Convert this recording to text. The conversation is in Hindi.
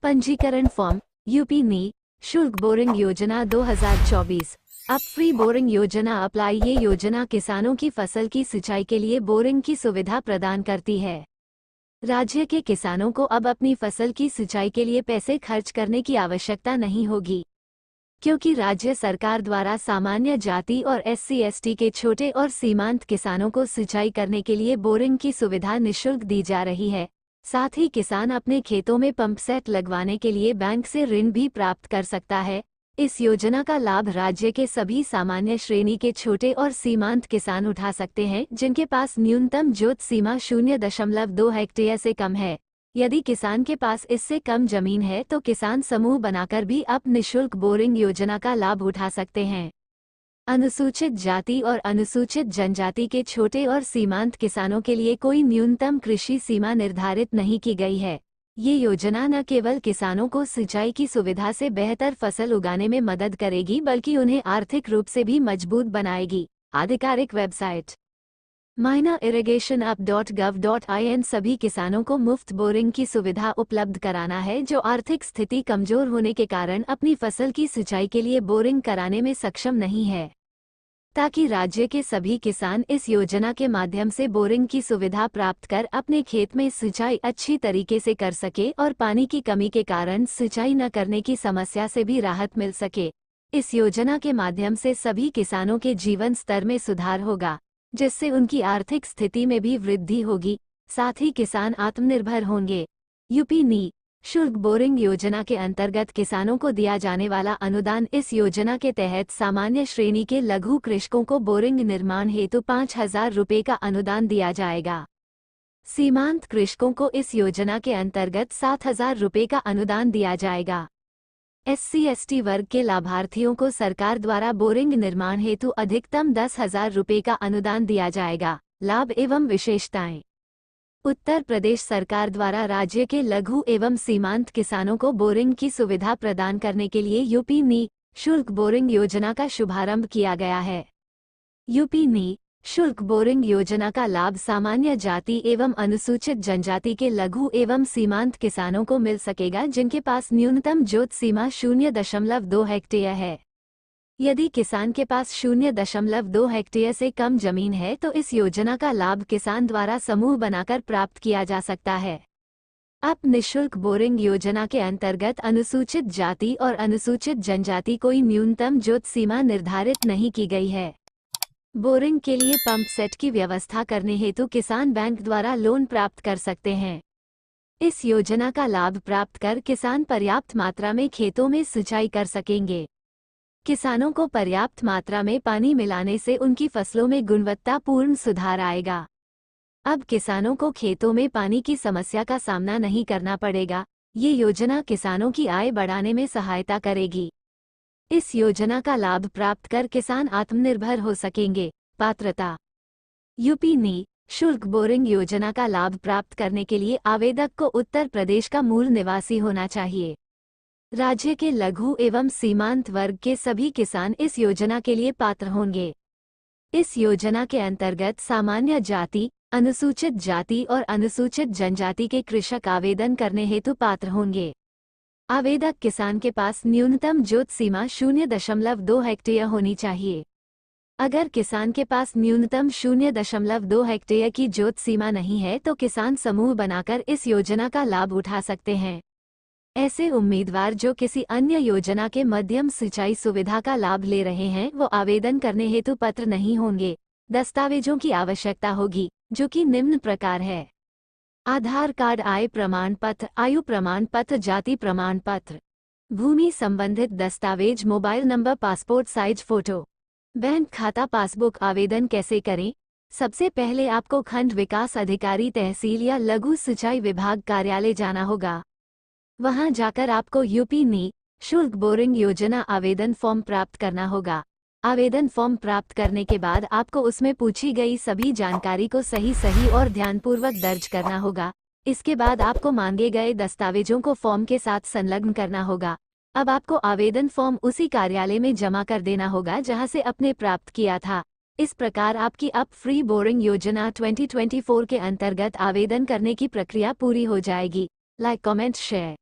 पंजीकरण फॉर्म यूपी नी शुल्क बोरिंग योजना 2024। अब फ्री बोरिंग योजना अप्लाई। ये योजना किसानों की फसल की सिंचाई के लिए बोरिंग की सुविधा प्रदान करती है। राज्य के किसानों को अब अपनी फसल की सिंचाई के लिए पैसे खर्च करने की आवश्यकता नहीं होगी, क्योंकि राज्य सरकार द्वारा सामान्य जाति और SC/ST के छोटे और सीमांत किसानों को सिंचाई करने के लिए बोरिंग की सुविधा निःशुल्क दी जा रही है। साथ ही किसान अपने खेतों में पंप सेट लगवाने के लिए बैंक से ऋण भी प्राप्त कर सकता है। इस योजना का लाभ राज्य के सभी सामान्य श्रेणी के छोटे और सीमांत किसान उठा सकते हैं, जिनके पास न्यूनतम जोत सीमा 0.2 हेक्टेयर से कम है। यदि किसान के पास इससे कम जमीन है तो किसान समूह बनाकर भी अब निःशुल्क बोरिंग योजना का लाभ उठा सकते हैं। अनुसूचित जाति और अनुसूचित जनजाति के छोटे और सीमांत किसानों के लिए कोई न्यूनतम कृषि सीमा निर्धारित नहीं की गई है। ये योजना न केवल किसानों को सिंचाई की सुविधा से बेहतर फसल उगाने में मदद करेगी, बल्कि उन्हें आर्थिक रूप से भी मजबूत बनाएगी। आधिकारिक वेबसाइट mynairrigationup.gov.in सभी किसानों को मुफ्त बोरिंग की सुविधा उपलब्ध कराना है, जो आर्थिक स्थिति कमजोर होने के कारण अपनी फसल की सिंचाई के लिए बोरिंग कराने में सक्षम नहीं है, ताकि राज्य के सभी किसान इस योजना के माध्यम से बोरिंग की सुविधा प्राप्त कर अपने खेत में सिंचाई अच्छी तरीके से कर सके और पानी की कमी के कारण सिंचाई न करने की समस्या से भी राहत मिल सके। इस योजना के माध्यम से सभी किसानों के जीवन स्तर में सुधार होगा, जिससे उनकी आर्थिक स्थिति में भी वृद्धि होगी। साथ ही किसान आत्मनिर्भर होंगे। यूपी नी शुल्क बोरिंग योजना के अंतर्गत किसानों को दिया जाने वाला अनुदान। इस योजना के तहत सामान्य श्रेणी के लघु कृषकों को बोरिंग निर्माण हेतु 5,000 रुपये का अनुदान दिया जाएगा। सीमांत कृषकों को इस योजना के अंतर्गत 7,000 रुपये का अनुदान दिया जाएगा। SC/ST वर्ग के लाभार्थियों को सरकार द्वारा बोरिंग निर्माण हेतु अधिकतम 10,000 रुपये का अनुदान दिया जाएगा। लाभ एवं विशेषताएं। उत्तर प्रदेश सरकार द्वारा राज्य के लघु एवं सीमांत किसानों को बोरिंग की सुविधा प्रदान करने के लिए यूपी नी शुल्क बोरिंग योजना का शुभारंभ किया गया है। यूपी नी शुल्क बोरिंग योजना का लाभ सामान्य जाति एवं अनुसूचित जनजाति के लघु एवं सीमांत किसानों को मिल सकेगा, जिनके पास न्यूनतम जोत सीमा 0.2 हेक्टेयर है। यदि किसान के पास 0.2 हेक्टेयर से कम जमीन है तो इस योजना का लाभ किसान द्वारा समूह बनाकर प्राप्त किया जा सकता है। अब निःशुल्क बोरिंग योजना के अंतर्गत अनुसूचित जाति और अनुसूचित जनजाति कोई न्यूनतम जोत सीमा निर्धारित नहीं की गई है। बोरिंग के लिए पंप सेट की व्यवस्था करने हेतु किसान बैंक द्वारा लोन प्राप्त कर सकते हैं। इस योजना का लाभ प्राप्त कर किसान पर्याप्त मात्रा में खेतों में सिंचाई कर सकेंगे। किसानों को पर्याप्त मात्रा में पानी मिलाने से उनकी फसलों में गुणवत्तापूर्ण सुधार आएगा। अब किसानों को खेतों में पानी की समस्या का सामना नहीं करना पड़ेगा। ये योजना किसानों की आय बढ़ाने में सहायता करेगी। इस योजना का लाभ प्राप्त कर किसान आत्मनिर्भर हो सकेंगे। पात्रता। यूपी नी शुल्क बोरिंग योजना का लाभ प्राप्त करने के लिए आवेदक को उत्तर प्रदेश का मूल निवासी होना चाहिए। राज्य के लघु एवं सीमांत वर्ग के सभी किसान इस योजना के लिए पात्र होंगे। इस योजना के अंतर्गत सामान्य जाति, अनुसूचित जाति और अनुसूचित जनजाति के कृषक आवेदन करने हेतु पात्र होंगे। आवेदक किसान के पास न्यूनतम जोत सीमा 0.2 हेक्टेयर होनी चाहिए। अगर किसान के पास न्यूनतम 0.2 हेक्टेयर की जोत सीमा नहीं है तो किसान समूह बनाकर इस योजना का लाभ उठा सकते हैं। ऐसे उम्मीदवार जो किसी अन्य योजना के माध्यम सिंचाई सुविधा का लाभ ले रहे हैं, वो आवेदन करने हेतु पात्र नहीं होंगे। दस्तावेजों की आवश्यकता होगी, जो कि निम्न प्रकार है: आधार कार्ड, आय प्रमाण पत्र, आयु प्रमाण पत्र, जाति प्रमाण पत्र, भूमि संबंधित दस्तावेज, mobile number, passport size photo, bank खाता पासबुक। आवेदन कैसे करें? सबसे पहले आपको खंड विकास अधिकारी, तहसील या लघु सिंचाई विभाग कार्यालय जाना होगा। वहां जाकर आपको यूपी नी शुल्क बोरिंग योजना आवेदन फॉर्म प्राप्त करना होगा। आवेदन फॉर्म प्राप्त करने के बाद आपको उसमें पूछी गई सभी जानकारी को सही और ध्यानपूर्वक दर्ज करना होगा। इसके बाद आपको मांगे गए दस्तावेजों को फॉर्म के साथ संलग्न करना होगा। अब आपको आवेदन फॉर्म उसी कार्यालय में जमा कर देना होगा जहां से आपने प्राप्त किया था। इस प्रकार आपकी अब फ्री बोरिंग योजना 2024 के अंतर्गत आवेदन करने की प्रक्रिया पूरी हो जाएगी। Like, comment, share.